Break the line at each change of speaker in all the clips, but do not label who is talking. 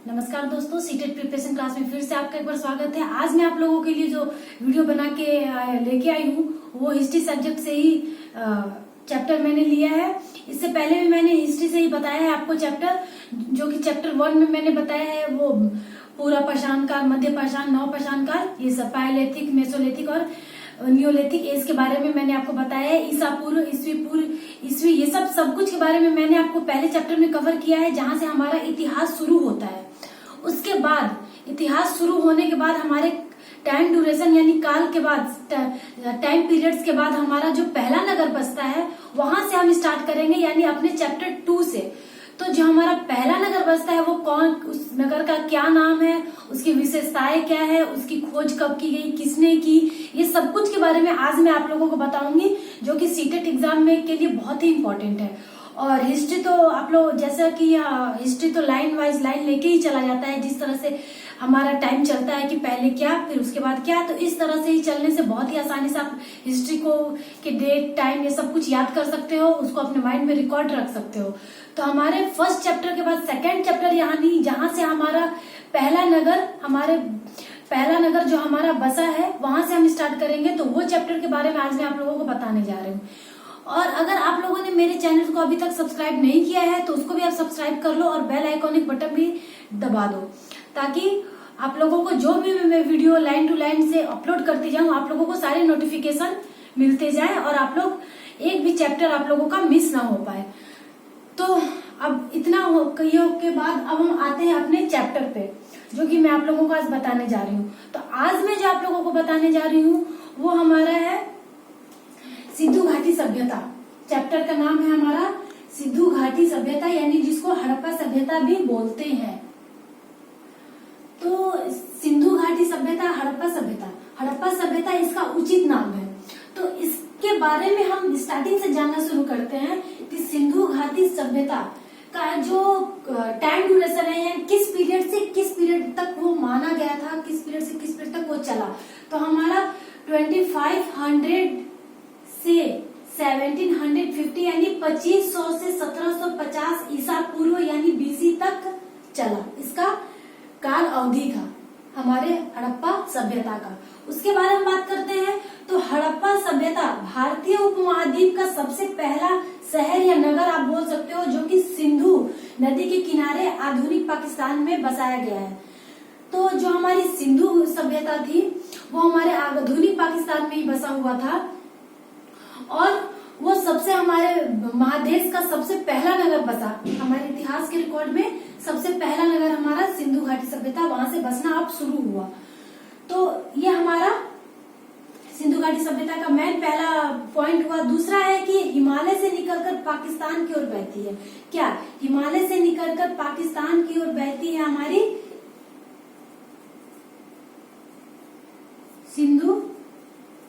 नमस्कार दोस्तों, CTET preparation class में फिर से आपका एक बार स्वागत है। आज मैं आप लोगों के लिए जो वीडियो बना के लेके आई हूँ वो हिस्ट्री सब्जेक्ट से ही चैप्टर मैंने लिया है। इससे पहले भी मैंने हिस्ट्री से ही बताया है आपको चैप्टर, जो कि चैप्टर 1 में मैंने बताया है वो पूरा पाषाण काल, मध्य पाषाण, नव पाषाण काल, ये सब पायलेथिक, मेसोलिथिक और नियोलिथिक एज के बारे में मैंने आपको बताया है। ईसा पूर्व, ईस्वी, ये सब कुछ के बारे में मैंने आपको पहले चैप्टर में कवर किया है, जहां से हमारा इतिहास शुरू होता है। उसके बाद इतिहास शुरू होने के बाद हमारे टाइम ड्यूरेशन यानी काल के बाद, टाइम पीरियड्स के बाद हमारा जो पहला नगर बसता है वहां से हम स्टार्ट करेंगे, यानी अपने चैप्टर 2 से। तो जो हमारा पहला नगर बसता है वो कौन, उस नगर का क्या नाम है, उसकी विशेषताएं क्या है, उसकी खोज कब की गई, किसने की, ये सब कुछ के बारे में आज मैं आप लोगों को बताऊंगी, जो कि सीटेट एग्जाम में के लिए बहुत ही इम्पोर्टेंट है। और हिस्ट्री तो आप लोग जैसा कि हिस्ट्री तो लाइन वाइज लाइन लेके ही चला जाता है, जिस तरह से हमारा टाइम चलता है कि पहले क्या फिर उसके बाद क्या, तो इस तरह से ही चलने से बहुत ही आसानी से आप हिस्ट्री को के डेट, टाइम, ये सब कुछ याद कर सकते हो, उसको अपने माइंड में रिकॉर्ड रख सकते हो। तो हमारे फर्स्ट चैप्टर के बाद सेकेंड चैप्टर यानी जहां से हमारा पहला नगर जो हमारा बसा है वहां से हम स्टार्ट करेंगे। तो वो चैप्टर के बारे में आज मैं आप लोगों को बताने जा रही हूँ। और अगर आप लोगों ने मेरे चैनल को अभी तक सब्सक्राइब नहीं किया है तो उसको भी आप सब्सक्राइब कर लो और बेल आइकॉनिक बटन भी दबा दो, ताकि आप लोगों को जो भी मैं वीडियो लाइन टू लाइन से अपलोड करती जाऊं आप लोगों को सारे नोटिफिकेशन मिलते जाए और आप लोग एक भी चैप्टर आप लोगों का मिस ना हो पाए। तो अब इतना के बाद अब हम आते हैं अपने चैप्टर पे, जो कि मैं आप लोगों को आज बताने जा रही हूँ। तो आज मैं जो आप लोगों को बताने जा रही हूँ वो हमारा है सिंधु घाटी सभ्यता। चैप्टर का नाम है हमारा सिंधु घाटी सभ्यता, यानी जिसको हड़प्पा सभ्यता भी बोलते हैं। तो सिंधु घाटी सभ्यता, हड़प्पा सभ्यता इसका उचित नाम है। तो इसके बारे में हम स्टार्टिंग से जानना शुरू करते हैं कि सिंधु घाटी सभ्यता का जो टाइम ड्यूरेशन है, किस पीरियड से किस पीरियड तक वो माना गया था, किस पीरियड से किस पीरियड तक वो चला। तो हमारा 2500 से 1750 यानी 2500 से 1750 ईसा पूर्व यानी बीसी तक चला, इसका काल अवधि था हमारे हड़प्पा सभ्यता का। उसके बारे में बात करते हैं तो हड़प्पा सभ्यता भारतीय उपमहाद्वीप का सबसे पहला शहर या नगर आप बोल सकते हो, जो कि सिंधु नदी के किनारे आधुनिक पाकिस्तान में बसाया गया है। तो जो हमारी सिंधु सभ्यता थी वो हमारे आधुनिक पाकिस्तान में ही बसा हुआ था और वो सबसे हमारे महादेश का सबसे पहला नगर बसा। हमारे इतिहास के रिकॉर्ड में सबसे पहला नगर हमारा सिंधु घाटी सभ्यता, वहां से बसना अब शुरू हुआ। तो ये हमारा सिंधु घाटी सभ्यता का मेन पहला पॉइंट हुआ। दूसरा है कि हिमालय से निकलकर पाकिस्तान की ओर बहती है। क्या हिमालय से निकलकर पाकिस्तान की ओर बहती है हमारी सिंधु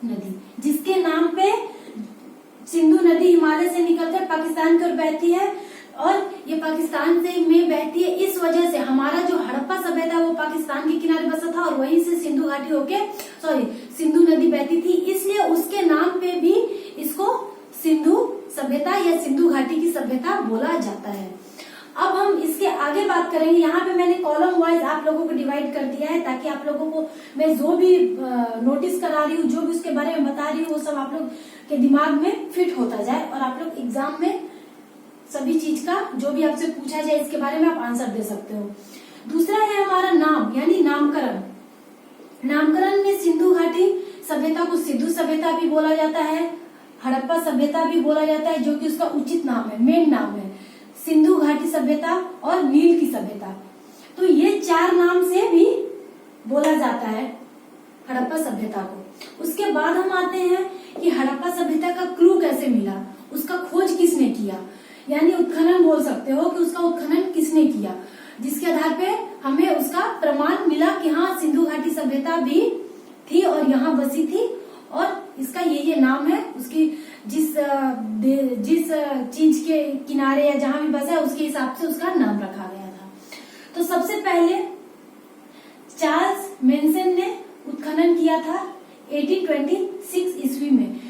नदी, जिसके नाम पे सिंधु नदी हिमालय से निकलकर पाकिस्तान की ओर बहती है। और ये पाकिस्तान से में बहती है, इस वजह से हमारा जो हड़प्पा सभ्यता वो पाकिस्तान के किनारे बसा था और वहीं से सिंधु घाटी होके सिंधु नदी बहती थी, इसलिए उसके नाम पे भी इसको सिंधु सभ्यता या सिंधु घाटी की सभ्यता बोला जाता है। अब हम इसके आगे बात करेंगे। यहाँ पे मैंने कॉलम वाइज आप लोगों को डिवाइड कर दिया है, ताकि आप लोगों को मैं जो भी नोटिस करा रही हूँ, जो भी उसके बारे में बता रही हूँ, वो सब आप लोग के दिमाग में फिट होता जाए और आप लोग एग्जाम में सभी चीज का जो भी आपसे पूछा जाए इसके बारे में आप आंसर दे सकते हो। दूसरा है हमारा नाम यानी नामकरण। नामकरण में सिंधु घाटी सभ्यता को सिंधु सभ्यता भी बोला जाता है, हड़प्पा सभ्यता भी बोला जाता है, जो कि उसका उचित नाम है, मेन नाम है सिंधु घाटी सभ्यता और नील की सभ्यता। तो ये 4 नाम से भी बोला जाता है हड़प्पा सभ्यता को। उसके बाद हम आते हैं कि हड़प्पा सभ्यता का क्लू कैसे मिला, उसका खोज किसने किया, यानी उत्खनन बोल सकते हो कि उसका उत्खनन किसने किया, जिसके आधार पे हमें उसका प्रमाण मिला कि हाँ सिंधु घाटी सभ्यता भी थी और यहाँ बसी थी और इसका ये नाम है, उसकी जिस चीज के किनारे या जहां भी बसा है उसके हिसाब से उसका नाम रखा गया था। तो सबसे पहले चार्ल्स मेंसन ने उत्खनन किया था 1826 ईस्वी में।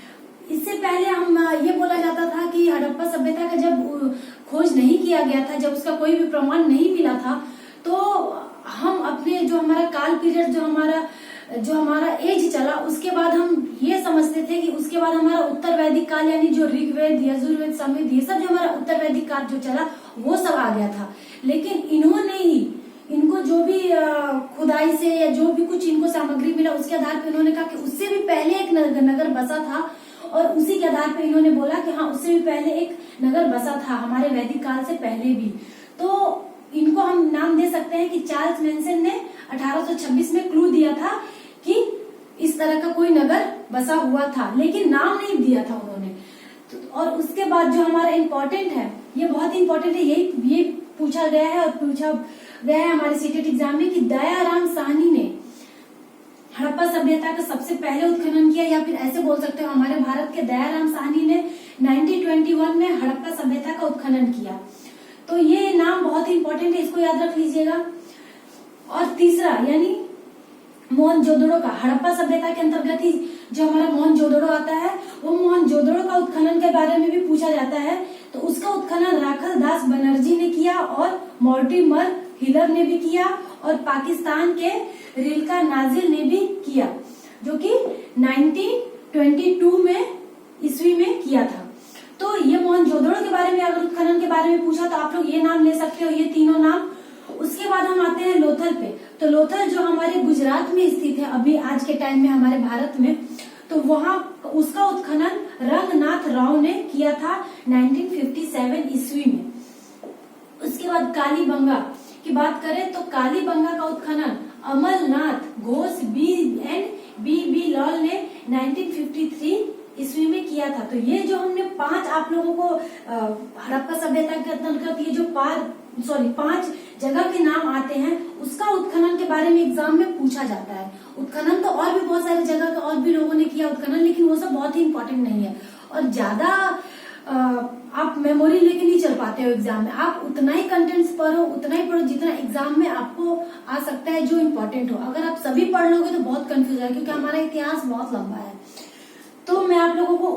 इससे पहले हम ये बोला जाता था कि हड़प्पा सभ्यता का जब खोज नहीं किया गया था, जब उसका कोई भी प्रमाण नहीं मिला था, तो तो हम अपने जो हमारा काल पीरियड, जो हमारा एज चला, उसके बाद हम ये समझते थे कि उसके बाद हमारा उत्तर वैदिक काल, यानी जो ऋग्वेद, यजुर्वेद, सामवेद, ये सब जो हमारा उत्तर वैदिक काल जो चला वो सब आ गया था। लेकिन इन्होंने ही, इनको जो भी खुदाई से या जो भी कुछ इनको सामग्री मिला उसके आधार पर इन्होंने कहा कि उससे भी पहले एक नगर बसा था, और उसी के आधार पर इन्होंने बोला कि हाँ, उससे भी पहले एक नगर बसा था, हमारे वैदिक काल से पहले भी। तो इनको हम नाम दे सकते हैं कि चार्ल्स मैनसन ने 1826 में क्लू दिया था कि इस तरह का कोई नगर बसा हुआ था, लेकिन नाम नहीं दिया था उन्होंने। और उसके बाद जो हमारा इम्पोर्टेंट है, ये बहुत इम्पोर्टेंट है, ये पूछा गया है और पूछा गया है हमारे सीटेट एग्जाम में कि दयाराम साहनी ने हड़प्पा सभ्यता का सबसे पहले उत्खनन किया, या फिर ऐसे बोल सकते हो हमारे भारत के दयाराम साहनी ने 1921 में हड़प्पा सभ्यता का उत्खनन किया। तो ये नाम बहुत ही इंपॉर्टेंट है, इसको याद रख लीजिएगा। और तीसरा यानी मोहनजोदड़ो का, हड़प्पा सभ्यता के अंतर्गत ही जो हमारा मोहनजोदड़ो आता है, वो मोहनजोदड़ो का उत्खनन के बारे में भी पूछा जाता है। तो उसका उत्खनन राखल दास बनर्जी ने किया और मॉर्टिमर हिलर ने भी किया, और पाकिस्तान के रिल्का नाजिर ने भी किया, जो कि 1922 में ईस्वी में किया था। तो ये मोहनजोदड़ो के बारे में अगर उत्खनन के बारे में पूछा तो आप लोग ये नाम ले सकते हो, ये तीनों नाम। उसके बाद हम आते हैं लोथल पे। तो लोथल जो हमारे गुजरात में स्थित है अभी आज के टाइम में हमारे भारत में, तो वहाँ उसका उत्खनन रंगनाथ राव ने किया था 1957 ईस्वी में। उसके बाद कालीबंगा की बात करें तो कालीबंगा का उत्खनन अमरनाथ घोष बी लाल ने 1953 ईस्वी में किया था। तो ये जो हमने 5 आप लोगों को हड़प्पा सभ्यता के अंतर्गत ये जो 5 जगह के नाम आते हैं, उसका उत्खनन के बारे में एग्जाम में पूछा जाता है। उत्खनन तो और भी बहुत सारी जगह का और भी लोगों ने किया उत्खनन, लेकिन वो सब बहुत ही इम्पोर्टेंट नहीं है और ज्यादा आप मेमोरी लेके नहीं चल पाते हो एग्जाम में। आप उतना ही कंटेंट्स पढ़ो, उतना ही पढ़ो जितना एग्जाम में आपको आ सकता है, जो इम्पोर्टेंट हो। अगर आप सभी पढ़ लोगे तो बहुत कंफ्यूज है, क्योंकि हमारा इतिहास बहुत लंबा है। तो मैं आप लोगों को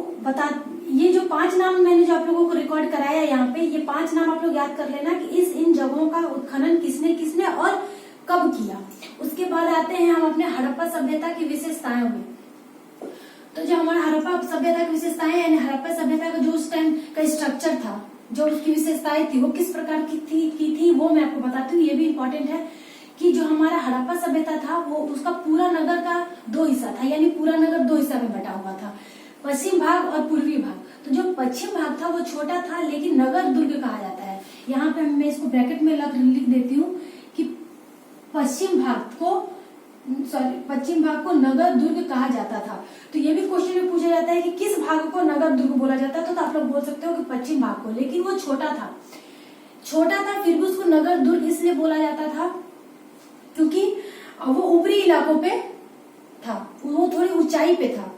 ये जो 5 नाम मैंने जो आप लोगों को रिकॉर्ड कराया है यहाँ पे, ये 5 नाम आप लोग याद कर लेना कि इन जगहों का उत्खनन किसने और कब किया। उसके बाद आते हैं हम अपने हड़प्पा सभ्यता की विशेषताओं में। तो जो हमारा हड़प्पा सभ्यता की विशेषताएं, यानी हड़प्पा सभ्यता का जो उस टाइम का स्ट्रक्चर था, जो उसकी विशेषताएं थी, वो किस प्रकार की थी वो मैं आपको बताती हूँ। ये भी इम्पोर्टेंट है कि जो हमारा हड़प्पा सभ्यता था वो उसका पूरा नगर का 2 हिस्सा था, यानी पूरा नगर 2 हिस्सा में बटा हुआ था, पश्चिम भाग और पूर्वी भाग। तो जो पश्चिम भाग था वो छोटा था, लेकिन नगर दुर्ग कहा जाता है। यहाँ पे मैं इसको ब्रैकेट में लिख देती हूँ कि पश्चिम भाग को नगर दुर्ग कहा जाता था। तो ये भी क्वेश्चन में पूछा जाता है कि किस भाग को नगर दुर्ग बोला जाता था, तो आप लोग बोल सकते हो कि पश्चिम भाग को। लेकिन वो छोटा था फिर भी उसको नगर दुर्ग इसलिए बोला जाता था क्योंकि वो ऊपरी इलाकों पे था, वो थोड़ी ऊंचाई पे था,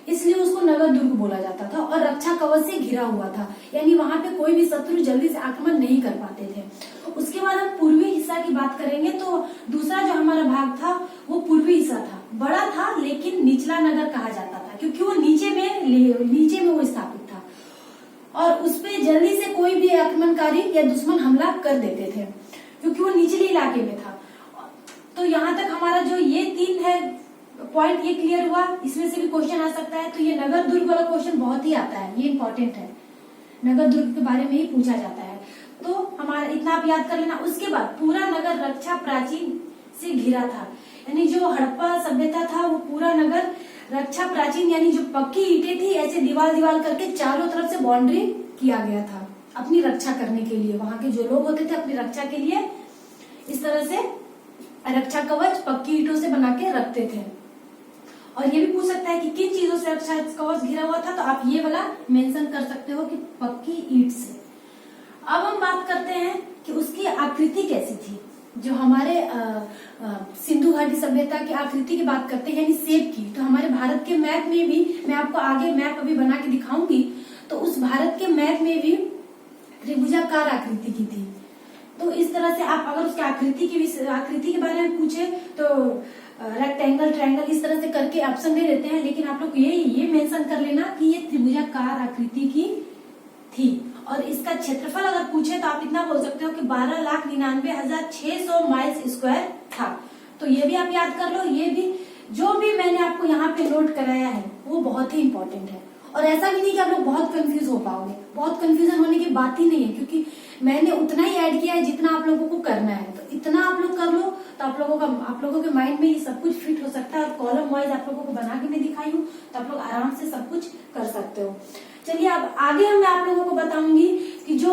इसलिए उसको नगर दुर्ग बोला जाता था। और रक्षा कवच से घिरा हुआ था, यानी वहां पे कोई भी शत्रु जल्दी से आक्रमण नहीं कर पाते थे। उसके बाद हम पूर्वी हिस्सा की बात करेंगे। तो दूसरा जो हमारा भाग था वो पूर्वी हिस्सा था, बड़ा था लेकिन निचला नगर कहा जाता था, क्योंकि वो नीचे में वो स्थापित था और उसपे जल्दी से कोई भी आक्रमणकारी या दुश्मन हमला कर देते थे, क्योंकि वो निचले इलाके में था। तो यहाँ तक हमारा जो ये 3 है पॉइंट, ये क्लियर हुआ। इसमें से भी क्वेश्चन आ सकता है। तो ये नगर दुर्ग वाला क्वेश्चन बहुत ही आता है, ये इंपॉर्टेंट है, नगर दुर्ग के बारे में ही पूछा जाता है। तो हमारा इतना आप याद कर लेना। उसके बाद पूरा नगर रक्षा प्राचीन से घिरा था, यानी जो हड़प्पा सभ्यता था वो पूरा नगर रक्षा प्राचीन, यानी जो पक्की ईंटें थी ऐसे दीवार करके चारों तरफ से बाउंड्री किया गया था अपनी रक्षा करने के लिए। वहां के जो लोग होते थे अपनी रक्षा के लिए इस तरह से रक्षा कवच पक्की ईंटों से बना के रखते थे। और ये भी पूछ सकता है कि किन चीजों से रक्षा कवच घिरा हुआ था, तो आप ये वाला मेंशन कर सकते हो कि पक्की ईंट से। अब हम बात करते हैं कि उसकी आकृति कैसी थी। जो हमारे सिंधु घाटी सभ्यता की आकृति की बात करते हैं, यानी शेप की, तो हमारे भारत के मैप में भी, मैं आपको आगे मैप अभी बना के दिखाऊंगी, तो उस भारत के मैप में भी त्रिभुजाकार आकृति की थी। तो इस तरह से आप अगर उसकी आकृति के बारे में पूछे तो रेक्टेंगल, ट्रायंगल, इस तरह से करके ऑप्शन दे देते हैं, लेकिन आप लोग ये मेंशन कर लेना कि ये त्रिभुजाकार आकृति की थी। और इसका क्षेत्रफल अगर पूछे तो आप इतना बोल सकते हो कि 12,99,600 माइल्स स्क्वायर था। तो ये भी आप याद कर लो। ये भी जो भी मैंने आपको यहाँ पे नोट कराया है वो बहुत ही इंपॉर्टेंट है। और ऐसा भी नहीं कि आप लोग बहुत कंफ्यूज हो पाओगे, बहुत कंफ्यूजन होने की बात ही नहीं है, क्योंकि मैंने उतना ही ऐड किया है जितना आप लोगों को करना है। तो इतना आप लोग कर लो तो आप लोगों के माइंड में ये सब कुछ फिट हो सकता है। और कॉलम वाइज आप लोगों को बना के मैं दिखाई हूँ, तो आप लोग आराम से सब कुछ कर सकते हो। चलिए अब आगे मैं आप लोगों को बताऊंगी कि जो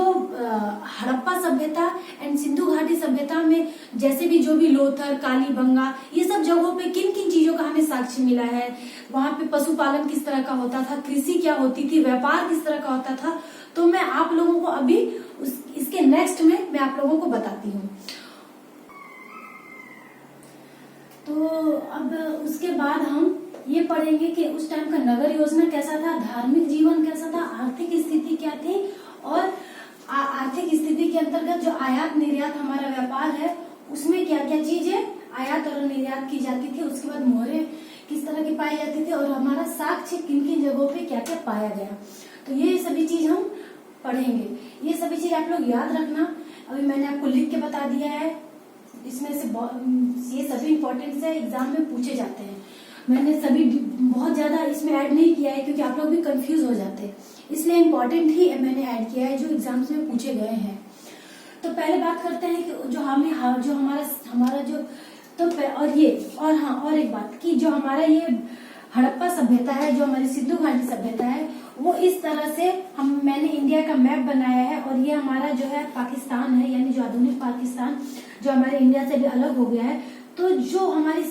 हड़प्पा सभ्यता एंड सिंधु घाटी सभ्यता में जैसे भी जो भी लोथर, कालीबंगा, ये सब जगहों पे किन किन चीजों का हमें साक्ष्य मिला है, वहां पे पशुपालन किस तरह का होता था, कृषि क्या होती थी, व्यापार किस तरह का होता था, तो मैं आप लोगों को अभी इसके नेक्स्ट में मैं आप लोगों को बताती हूँ। तो अब उसके बाद हम ये पढ़ेंगे कि उस टाइम का नगर योजना कैसा था, धार्मिक जीवन कैसा था, आर्थिक स्थिति क्या थी, और आर्थिक स्थिति के अंतर्गत जो आयात निर्यात हमारा व्यापार है उसमें क्या क्या चीजें आयात और निर्यात की जाती थी, उसके बाद मोहरें किस तरह की पाई जाती थी, और हमारा साक्ष्य किन किन जगहों पे क्या क्या पाया गया। तो ये सभी चीज हम पढ़ेंगे। ये सभी चीज आप लोग याद रखना। अभी मैंने आपको लिख के बता दिया है, इसमें से ये सभी इंपॉर्टेंट है, एग्जाम में पूछे जाते हैं। मैंने सभी बहुत ज्यादा इसमें ऐड नहीं किया है क्योंकि आप लोग भी कंफ्यूज हो जाते हैं, इसलिए इम्पोर्टेंट ही मैंने ऐड किया है जो एग्जाम्स में पूछे गए हैं। तो पहले बात करते हैं कि जो हमारा जो तो और एक बात कि जो हमारा ये हड़प्पा सभ्यता है, जो हमारी सिंधु घाटी सभ्यता है, वो इस तरह से मैंने इंडिया का मैप बनाया है, और ये हमारा जो है पाकिस्तान है, यानी जो आधुनिक पाकिस्तान जो हमारे इंडिया से भी अलग हो गया है। तो जो हमारी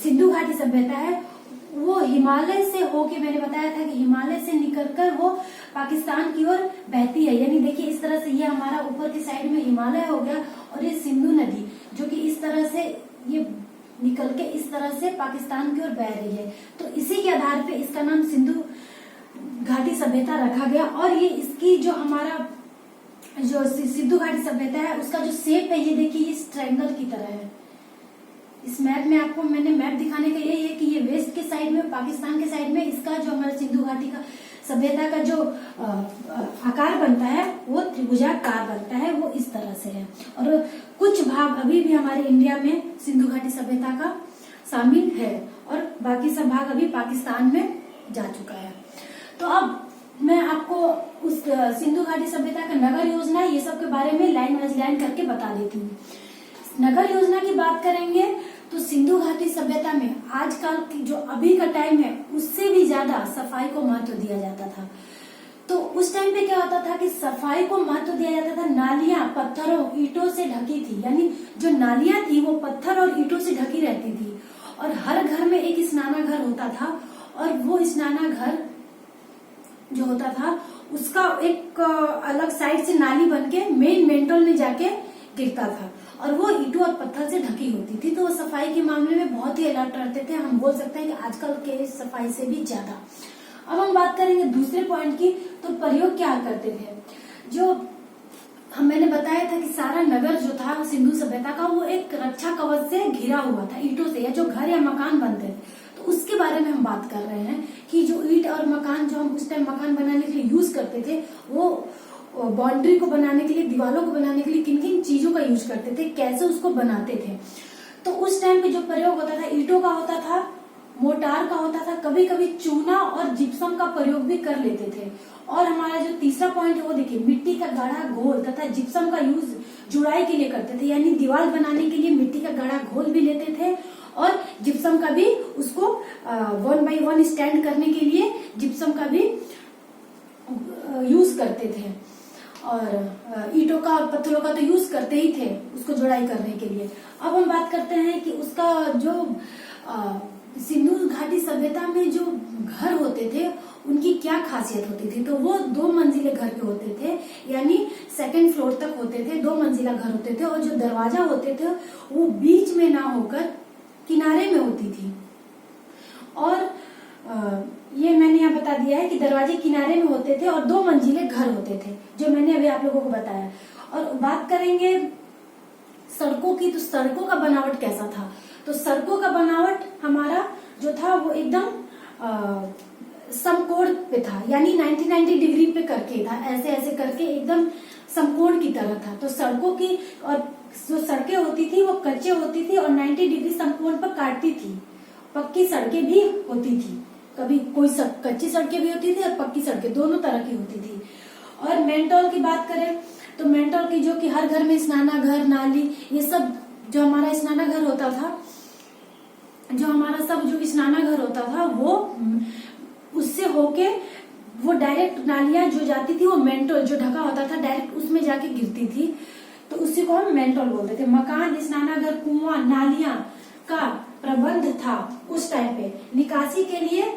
सिंधु घाटी सभ्यता है वो हिमालय से होके, मैंने बताया था कि हिमालय से निकलकर वो पाकिस्तान की ओर बहती है। यानी देखिए इस तरह से ये हमारा ऊपर की साइड में हिमालय हो गया, और ये सिंधु नदी जो कि इस तरह से ये निकल के इस तरह से पाकिस्तान की ओर बह रही है। तो इसी के आधार पे इसका नाम सिंधु घाटी सभ्यता रखा गया। और ये इसकी जो हमारा जो सिंधु घाटी सभ्यता है उसका जो शेप है, ये देखिए इस ट्रायंगल की तरह है। इस मैप में आपको मैंने मैप दिखाने का यही है कि ये वेस्ट के साइड में, पाकिस्तान के साइड में इसका जो हमारा सिंधु घाटी का सभ्यता का जो आकार बनता है वो त्रिभुजाकार बनता है, वो इस तरह से है। और कुछ भाग अभी भी हमारे इंडिया में सिंधु घाटी सभ्यता का शामिल है, और बाकी सब भाग अभी पाकिस्तान में जा चुका है। तो अब मैं आपको उस सिंधु घाटी सभ्यता का नगर योजना ये सब के बारे में लाइन बाय लाइन करके बता देती हूँ। नगर योजना की बात करेंगे तो सिंधु घाटी सभ्यता में आजकल की जो अभी का टाइम है उससे भी ज्यादा सफाई को महत्व दिया जाता था। तो उस टाइम पे क्या होता था कि सफाई को महत्व दिया जाता था। नालियां पत्थरों ईंटों से ढकी थी, यानी जो नालियां थी वो पत्थर और ईंटों से ढकी रहती थी, और हर घर में एक स्नानाघर होता था, और वो स्नानाघर जो होता था उसका एक अलग साइड से नाली बन के मेन मेंटल में जाके गिरता था, और वो ईंटों और पत्थर से ढकी होती थी। तो वो सफाई के मामले में बहुत ही अलर्ट रहते थे। हम बोल सकते हैं कि आजकल के सफाई से भी ज्यादा। अब हम बात करेंगे दूसरे पॉइंट की, तो प्रयोग क्या करते थे। जो मैंने बताया था कि सारा नगर जो था सिंधु सभ्यता का वो एक रक्षा कवच से घिरा हुआ था, ईंटों से, या जो घर या मकान बनते थे। तो उसके बारे में हम बात कर रहे हैं कि जो ईंट और मकान जो हम उस टाइम मकान बनाने के लिए यूज करते थे, वो बाउंड्री को बनाने के लिए, दीवारों को बनाने के लिए किन किन चीजों का यूज करते थे, कैसे उसको बनाते थे। तो उस टाइम पे जो प्रयोग होता था ईंटों का होता था, मोटार का होता था, कभी कभी चूना और जिप्सम का प्रयोग भी कर लेते थे। और हमारा जो तीसरा पॉइंट है वो देखिए, मिट्टी का गाढ़ा घोल तथा जिप्सम का यूज जुड़ाई के लिए करते थे, यानी दीवार बनाने के लिए मिट्टी का गाढ़ा घोल भी लेते थे, और जिप्सम का भी उसको 1 by 1 स्टैंड करने के लिए जिप्सम का भी यूज करते थे। और ईंटों का और पत्थरों का तो यूज करते ही थे उसको जुड़ाई करने के लिए। अब हम बात करते हैं कि उसका जो सिंधु घाटी सभ्यता में जो घर होते थे उनकी क्या खासियत होती थी। तो वो 2 मंजिले घर के होते थे, यानी 2nd फ्लोर तक होते थे, 2 मंजिला घर होते थे, और जो दरवाजा होते थे वो बीच में ना होकर किनारे में होती थी। और ये मैंने यहाँ बता दिया है कि दरवाजे किनारे में होते थे और 2 मंजिले घर होते थे, जो मैंने अभी आप लोगों को बताया। और बात करेंगे सड़कों की, तो सड़कों का बनावट कैसा था। तो सड़कों का बनावट हमारा जो था वो एकदम समकोण पे था, यानी 90 डिग्री पे करके था, ऐसे ऐसे करके एकदम समकोण की तरह था। तो सड़कों की और जो सड़कें होती थी वो कच्चे होती थी और 90 डिग्री समकोण पर काटती थी। पक्की सड़कें भी होती थी, कभी कोई कच्ची सड़कें भी होती थी और पक्की सड़कें दोनों तरह की होती थी। और मेंटोल की बात करें तो मेंटोल की जो कि हर घर में स्नानाघर, नाली, ये सब जो हमारा स्नानाघर होता था, जो हमारा सब जो स्नानाघर होता था वो उससे होके वो डायरेक्ट नालियां जो जाती थी वो मेंटोल जो ढका होता था डायरेक्ट उसमें जाके गिरती थी, तो उसी को हम मेंटोल बोलते थे। मकान, स्नानाघर, कुआं, नालियां का प्रबंध था उस टाइम पे। निकासी के लिए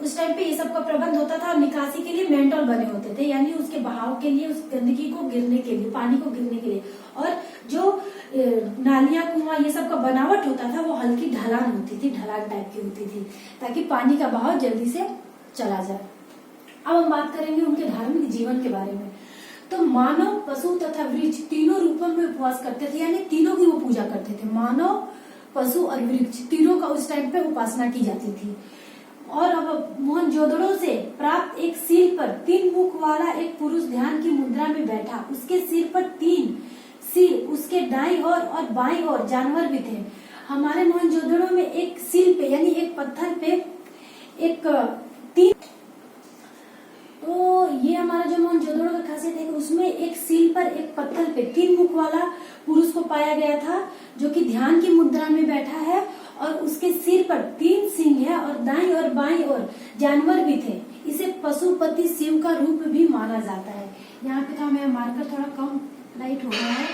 उस टाइम पे ये सब का प्रबंध होता था और निकासी के लिए मेंटोल बने होते थे, यानी उसके बहाव के लिए, उस गंदगी को गिरने के लिए, पानी को गिरने के लिए। और जो नालियां, कुआं, ये सब का बनावट होता था वो हल्की ढलान होती थी, ढलान टाइप की होती थी, ताकि पानी का बहाव जल्दी से चला जाए। अब हम बात करेंगे उनके धार्मिक जीवन के बारे में। तो मानव, पशु तथा वृक्ष तीनों रूपों में उपवास करते थे, यानी तीनों की वो पूजा करते थे। मानव, पशु और वृक्ष तीनों का उस टाइम पे उपासना की जाती थी। और अब मोहनजोदड़ो से प्राप्त एक सिर पर 3 मुख वाला एक पुरुष ध्यान की मुद्रा में बैठा, उसके सिर पर 3 सिर, उसके दाईं ओर और बाईं ओर जानवर भी थे। हमारे मोहनजोदड़ो में एक सिर पे यानी एक पत्थर पे एक 3, तो ये हमारा जो मोहनजोदड़ो का खासियत है कि उसमें एक सील पर एक पत्थर पे 3 मुख वाला पुरुष को पाया गया था, जो कि ध्यान की मुद्रा में बैठा है और उसके सिर पर 3 सिंह है और दाईं और बाईं ओर जानवर भी थे। इसे पशुपति शिव का रूप भी माना जाता है। यहाँ पे का मैं मार्कर थोड़ा कम लाइट हो गया है।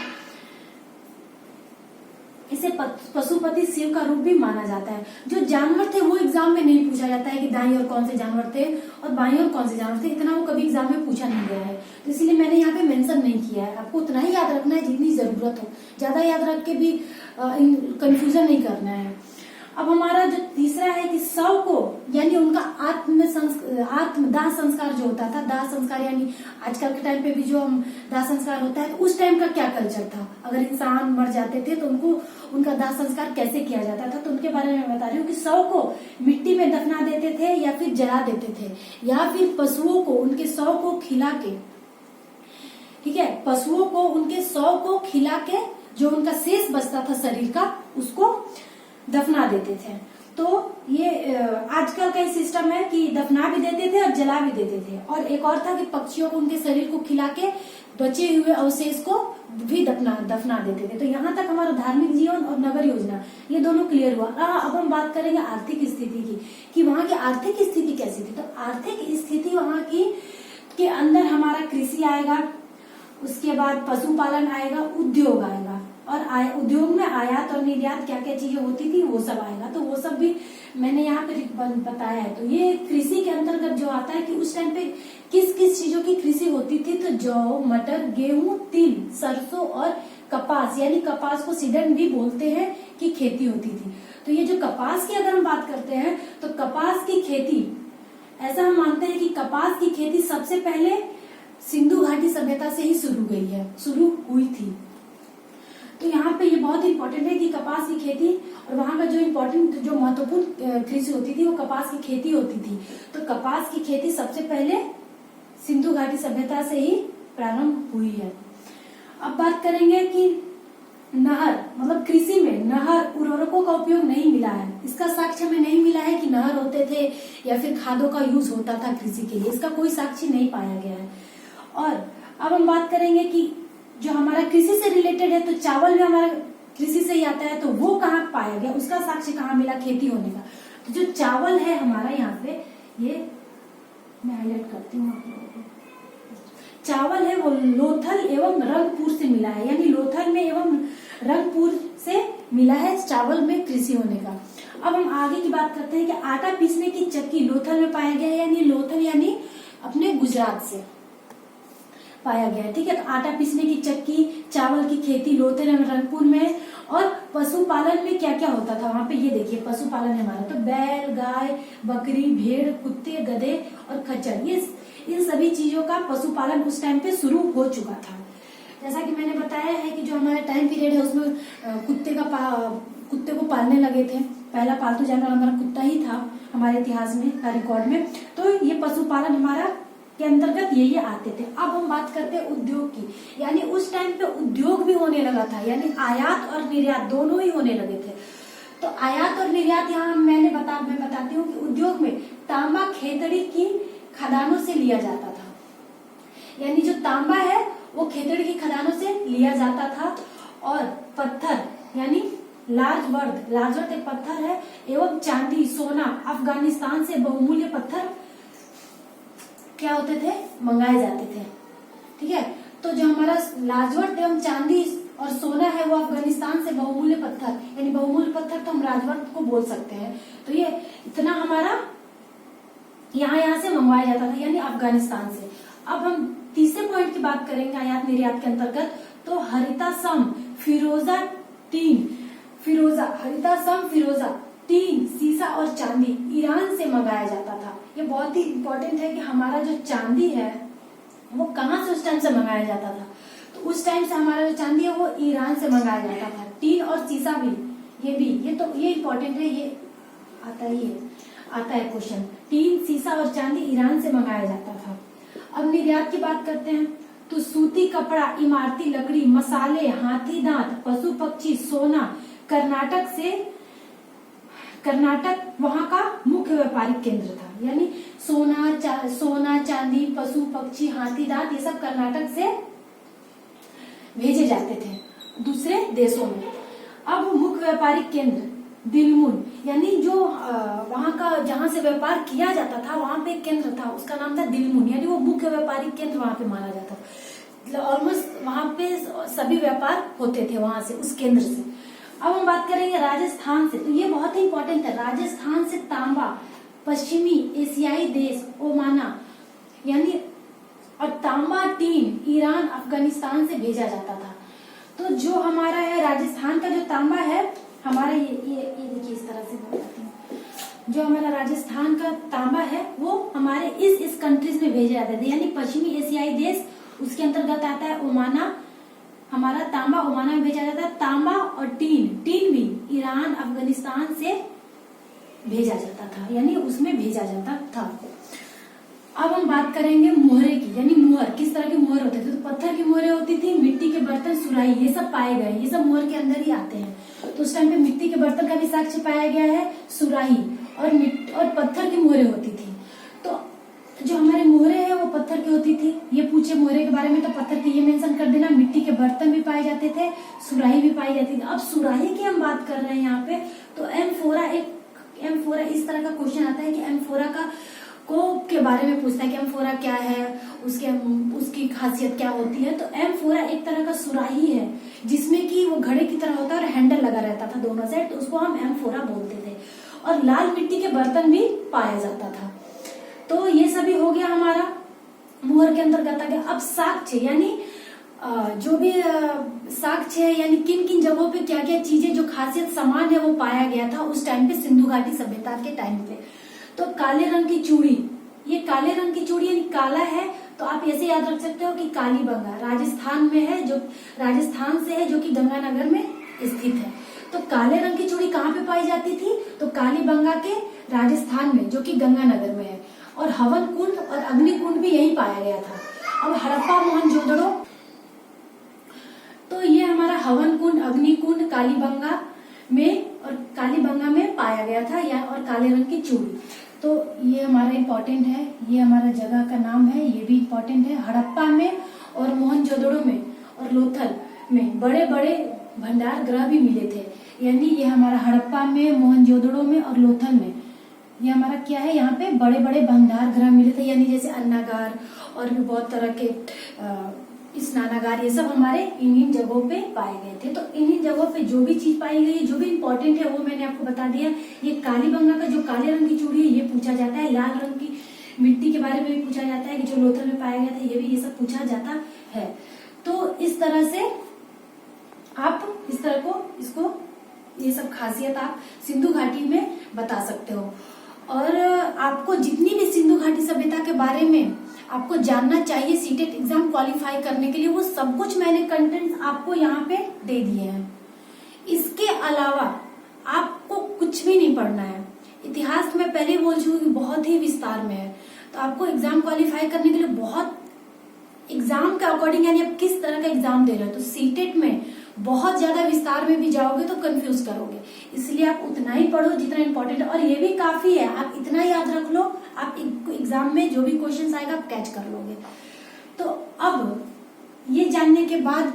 इसे पशुपति शिव का रूप भी माना जाता है। जो जानवर थे वो एग्जाम में नहीं पूछा जाता है कि दाईं ओर कौन से जानवर थे और बाईं ओर कौन से जानवर थे, इतना वो कभी एग्जाम में पूछा नहीं गया है, तो इसीलिए मैंने यहाँ पे मेंशन नहीं किया है। आपको उतना ही याद रखना है जितनी जरूरत हो, ज्यादा याद रख के भी कंफ्यूजन नहीं करना है। अब हमारा जो तीसरा है कि शव को यानी उनका दाह संस्कार जो होता था, दाह संस्कार यानी आजकल के टाइम पे भी जो हम दाह संस्कार होता है, तो उस टाइम का क्या कल्चर था, अगर इंसान मर जाते थे तो उनको उनका दाह संस्कार कैसे किया जाता था, तो उनके बारे में मैं बता रही हूँ कि शव को मिट्टी में दफना देते थे या फिर जला देते थे, या फिर पशुओं को उनके शव को खिला के, ठीक है, पशुओं को उनके शव को खिला के जो उनका शेष बचता था शरीर का उसको दफना देते थे। तो ये आजकल का सिस्टम है कि दफना भी देते थे और जला भी देते थे। और एक और था कि पक्षियों को उनके शरीर को खिला के बचे हुए अवशेष को भी दफना देते थे। तो यहाँ तक हमारा धार्मिक जीवन और नगर योजना ये दोनों क्लियर हुआ। अब हम बात करेंगे आर्थिक स्थिति की कि वहाँ की आर्थिक स्थिति कैसी थी। तो आर्थिक स्थिति वहाँ की के अंदर हमारा कृषि आएगा, उसके बाद पशुपालन आएगा, उद्योग आएगा, और उद्योग में आयात और निर्यात क्या क्या चीजें होती थी वो सब आएगा। तो वो सब भी मैंने यहाँ पे बताया है। तो ये कृषि के अंतर्गत जो आता है कि उस टाइम पे किस किस चीजों की कृषि होती थी, तो जौ, मटर, गेहूं, तिल, सरसों और कपास, यानी कपास को सीडन भी बोलते हैं, की खेती होती थी। तो ये जो कपास की अगर हम बात करते हैं तो कपास की खेती, ऐसा हम मानते हैं कि कपास की खेती सबसे पहले सिंधु घाटी सभ्यता से ही शुरू हुई थी। तो यहाँ पे ये बहुत इंपॉर्टेंट है कि कपास की खेती, और वहाँ का जो इम्पोर्टेंट जो महत्वपूर्ण कृषि होती थी वो कपास की खेती होती थी। तो कपास की खेती सबसे पहले सिंधु घाटी सभ्यता से ही प्रारंभ हुई है। अब बात करेंगे कि नहर, मतलब कृषि में नहर, उर्वरकों का उपयोग नहीं मिला है। इसका साक्ष्य हमें नहीं मिला है कि नहर होते थे या फिर खादों का यूज होता था कृषि के लिए, इसका कोई साक्ष्य नहीं पाया गया है। और अब हम बात करेंगे कि जो हमारा कृषि से रिलेटेड है, तो चावल भी हमारा कृषि से ही आता है, तो वो कहाँ पाया गया, उसका साक्ष्य कहाँ मिला खेती होने का। तो जो चावल है हमारा यहाँ पे, ये मैं हाईलाइट करती हूँ आप लोगों को, चावल है वो लोथल एवं रंगपुर से मिला है, यानी लोथल में एवं रंगपुर से मिला है चावल में कृषि होने का। अब हम आगे की बात करते हैं कि आटा पीसने की चक्की लोथल में पाया गया है, यानी लोथल यानी अपने गुजरात से पाया गया है, ठीक है। तो आटा पीसने की चक्की, चावल की खेती लोथल एवं रंगपुर में। और पशुपालन में क्या क्या होता था वहां पे, ये देखिए पशुपालन है हमारा, तो बैल, गाय, बकरी, भेड़, कुत्ते, गधे और खच्चर, ये इन सभी चीजों का पशुपालन उस टाइम पे शुरू हो चुका था। जैसा कि मैंने बताया है कि जो हमारा टाइम पीरियड है उसमें कुत्ते को पालने लगे थे। पहला पालतू जानवर हमारा कुत्ता ही था हमारे इतिहास में का रिकॉर्ड में। तो ये पशुपालन हमारा के अंतर्गत ये आते थे। अब हम बात करते हैं उद्योग की, यानी उस टाइम पे उद्योग भी होने लगा था, यानी आयात और निर्यात दोनों ही होने लगे थे। तो आयात और निर्यात यहाँ मैं बताती हूँ कि उद्योग में तांबा खेतड़ी की खदानों से लिया जाता था, यानी जो तांबा है वो खेतड़ी की खदानों से लिया जाता था। और पत्थर यानी लार्ज वर्थ एक पत्थर है, एवं चांदी सोना अफगानिस्तान से बहुमूल्य पत्थर क्या होते थे, मंगाए जाते थे। ठीक है, तो जो हमारा लाजवर्थ एवं चांदी और सोना है वो अफगानिस्तान से बहुमूल्य पत्थर, यानी बहुमूल्य पत्थर तो हम राजवर्थ को बोल सकते हैं। तो ये इतना हमारा यहाँ से मंगवाया जाता था, यानी अफगानिस्तान से। अब हम तीसरे पॉइंट की बात करेंगे आयात निर्यात के अंतर्गत। तो हरिता सम फिरोजा टीन सीसा और चांदी ईरान से मंगाया जाता था। ये बहुत ही इम्पोर्टेंट है कि हमारा जो चांदी है वो कहाँ से उस टाइम से मंगाया जाता था। तो उस टाइम से हमारा जो चांदी है वो ईरान से मंगाया जाता था। टीन और सीसा भी, ये इम्पोर्टेंट है, ये आता है क्वेश्चन। टीन सीसा और चांदी ईरान से मंगाया जाता था। अब निर्यात की बात करते हैं। तो सूती कपड़ा, इमारती लकड़ी, मसाले, हाथी दांत, पशु पक्षी, सोना कर्नाटक वहां का मुख्य व्यापारिक केंद्र था, यानी सोना चांदी, पशु पक्षी, हाथी दांत ये सब कर्नाटक से भेजे जाते थे दूसरे देशों में। अब मुख्य व्यापारिक केंद्र दिलमुन, यानी जो वहां का जहां से व्यापार किया जाता था वहां पे एक केंद्र था, उसका नाम था दिलमुन, यानी वो मुख्य व्यापारिक केंद्र वहां पे माना जाता था। ऑलमोस्ट वहां पे सभी व्यापार होते थे वहां से, उस केंद्र से। अब हम बात करेंगे राजस्थान से। तो ये बहुत ही इंपॉर्टेंट है। राजस्थान से तांबा पश्चिमी एशियाई देश ओमाना, यानी और तांबा टीन ईरान अफगानिस्तान से भेजा जाता था। तो जो हमारा है राजस्थान का जो तांबा है हमारा ये देखिए इस तरह से बताती हूँ। जो हमारा राजस्थान का तांबा है वो हमारे इस कंट्रीज में भेजे जाते थे, यानी पश्चिमी एशियाई देश उसके अंतर्गत आता है ओमाना। हमारा तांबा ओमाना में भेजा जाता है। तांबा और टीन भी ईरान अफगानिस्तान से भेजा जाता था, यानी उसमें भेजा जाता था। अब हम बात करेंगे मुहरे की, यानी मुहर किस तरह के मुहर होते थे। तो पत्थर की मुहरें होती थी, मिट्टी के बर्तन, सुराही, ये सब पाए गए, ये सब मुहर के अंदर ही आते हैं। तो उस टाइम पे मिट्टी के बर्तन का भी साक्ष्य पाया गया है, सुराही और पत्थर की मुहरें होती थी। तो जो हमारे मुहरे है वो पत्थर की होती थी। ये पूछे मुहरे के बारे में तो पत्थर की ये मेंशन कर देना। मिट्टी के बर्तन भी पाए जाते थे, सुराही भी पाई जाती थी। अब सुराही की हम बात कर रहे हैं यहाँ पे, तो एम्फोरा इस तरह का क्वेश्चन आता है कि एम्फोरा के बारे में पूछता है कि एम्फोरा क्या है, उसकी खासियत क्या होती है। तो एम्फोरा एक तरह का सुराही है जिसमें कि वो घड़े की तरह होता है और हैंडल लगा रहता था दोनों साइड, तो उसको हम एम्फोरा बोलते थे। और लाल मिट्टी के बर्तन भी पाया जाता था। तो ये सभी हो गया हमारा मुहर के अंतर्गत आ गया। अब साक्ष्य, यानी जो भी साक्ष्य है, यानी किन किन जगहों पे क्या क्या चीजें जो खासियत समान है वो पाया गया था उस टाइम पे, सिंधु घाटी सभ्यता के टाइम पे। तो काले रंग की चूड़ी, ये काले रंग की चूड़ी यानी काला है, तो आप ऐसे याद रख सकते हो कि कालीबंगा राजस्थान में है, जो राजस्थान से है, जो कि गंगानगर में स्थित है। तो काले रंग की चूड़ी कहाँ पे पाई जाती थी, तो कालीबंगा के राजस्थान में, जो कि गंगानगर में है। और हवन कुंड और अग्नि कुंड भी यही पाया गया था। अब हड़प्पा मोहनजोदड़ो, तो ये हमारा हवन कुंड, अग्नि कुंड कालीबंगा में पाया गया था, और काले रंग की चूड़ी। तो ये हमारा इम्पोर्टेंट है, ये हमारा जगह का नाम है, ये भी इम्पोर्टेंट है। हड़प्पा में और मोहनजोदड़ो में और लोथल में बड़े बड़े भंडार गृह भी मिले थे, यानी ये हमारा हड़प्पा में, मोहनजोदड़ो में और लोथल में ये हमारा क्या है, यहाँ पे बड़े बड़े भंडार गृह मिले थे, यानी जैसे अन्नागार और भी बहुत तरह के स्नानागार, ये सब हमारे इन जगहों पे पाए गए थे। तो इन जगहों पे जो भी चीज पाई गई, जो भी इम्पोर्टेंट है वो मैंने आपको बता दिया। ये कालीबंगा का जो काले रंग की चूड़ी है ये पूछा जाता है। लाल रंग की मिट्टी के बारे में भी पूछा जाता है कि जो लोथल में पाया गया था, ये सब पूछा जाता है। तो इस तरह से आप इसको ये सब खासियत आप सिंधु घाटी में बता सकते हो। और आपको जितनी भी सिंधु घाटी सभ्यता के बारे में आपको जानना चाहिए सीटेट एग्जाम क्वालिफाई करने के लिए, वो सब कुछ मैंने कंटेंट आपको यहाँ पे दे दिए हैं। इसके अलावा आपको कुछ भी नहीं पढ़ना है। इतिहास तो मैं पहले ही बोल चुकी हूँ कि बहुत ही विस्तार में है, तो आपको एग्जाम क्वालिफाई करने के लिए बहुत एग्जाम के अकॉर्डिंग, यानी आप किस तरह का एग्जाम दे रहे हो, तो सीटेट में बहुत ज्यादा विस्तार में भी जाओगे तो कंफ्यूज करोगे, इसलिए आप उतना ही पढ़ो जितना इंपॉर्टेंट है, और ये भी काफी है, आप इतना याद रख लो, आप एग्जाम में जो भी क्वेश्चन आएगा आप कैच कर लोगे। तो अब ये जानने के बाद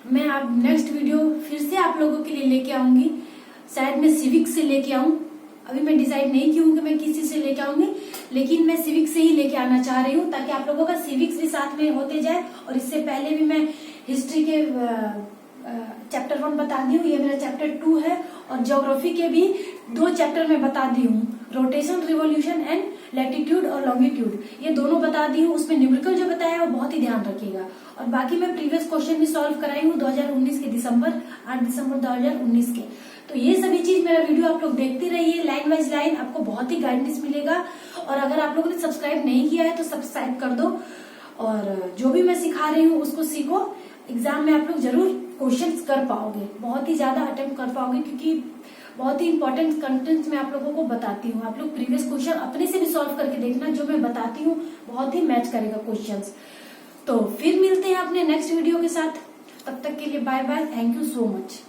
मैं अब नेक्स्ट वीडियो फिर से आप लोगों के लिए लेके आऊंगी, शायद मैं सिविक्स से लेके आऊं, अभी मैं डिसाइड नहीं की हूँ कि मैं किसी से लेके आऊंगी, लेकिन मैं सिविक्स से ही लेके आना चाह रही हूँ, ताकि आप लोगों का सिविक्स भी साथ में होते जाए। और इससे पहले भी मैं हिस्ट्री के चैप्टर 1 बता दी हूँ, ये मेरा चैप्टर 2 है, और ज्योग्राफी के भी 2 चैप्टर में बता दी हूँ, रोटेशन, रिवोल्यूशन एंड लैटिट्यूड और लॉन्गिट्यूड, ये दोनों बता दी हूँ। उसमें न्यूमेरिकल जो बताया है वो बहुत ही ध्यान रखिएगा, और बाकी मैं प्रीवियस क्वेश्चन भी सॉल्व कराई हूँ 2019 के 8 दिसंबर 2019 के। तो ये सभी चीज मेरा वीडियो आप लोग देखते रहिए, लाइन वाइज लाइन, आपको बहुत ही गाइडेंस मिलेगा। और अगर आप लोगों ने सब्सक्राइब नहीं किया है तो सब्सक्राइब कर दो, और जो भी मैं सिखा रही हूँ उसको सीखो, एग्जाम में आप लोग जरूर क्वेश्चंस कर पाओगे, बहुत ही ज्यादा अटेम्प्ट कर पाओगे, क्योंकि बहुत ही इंपॉर्टेंट कंटेंट मैं आप लोगों को बताती हूँ। आप लोग प्रीवियस क्वेश्चन अपने से भी सॉल्व करके देखना, जो मैं बताती हूँ बहुत ही मैच करेगा क्वेश्चंस। तो फिर मिलते हैं अपने नेक्स्ट वीडियो के साथ, तब तक के लिए bye bye, thank you so much.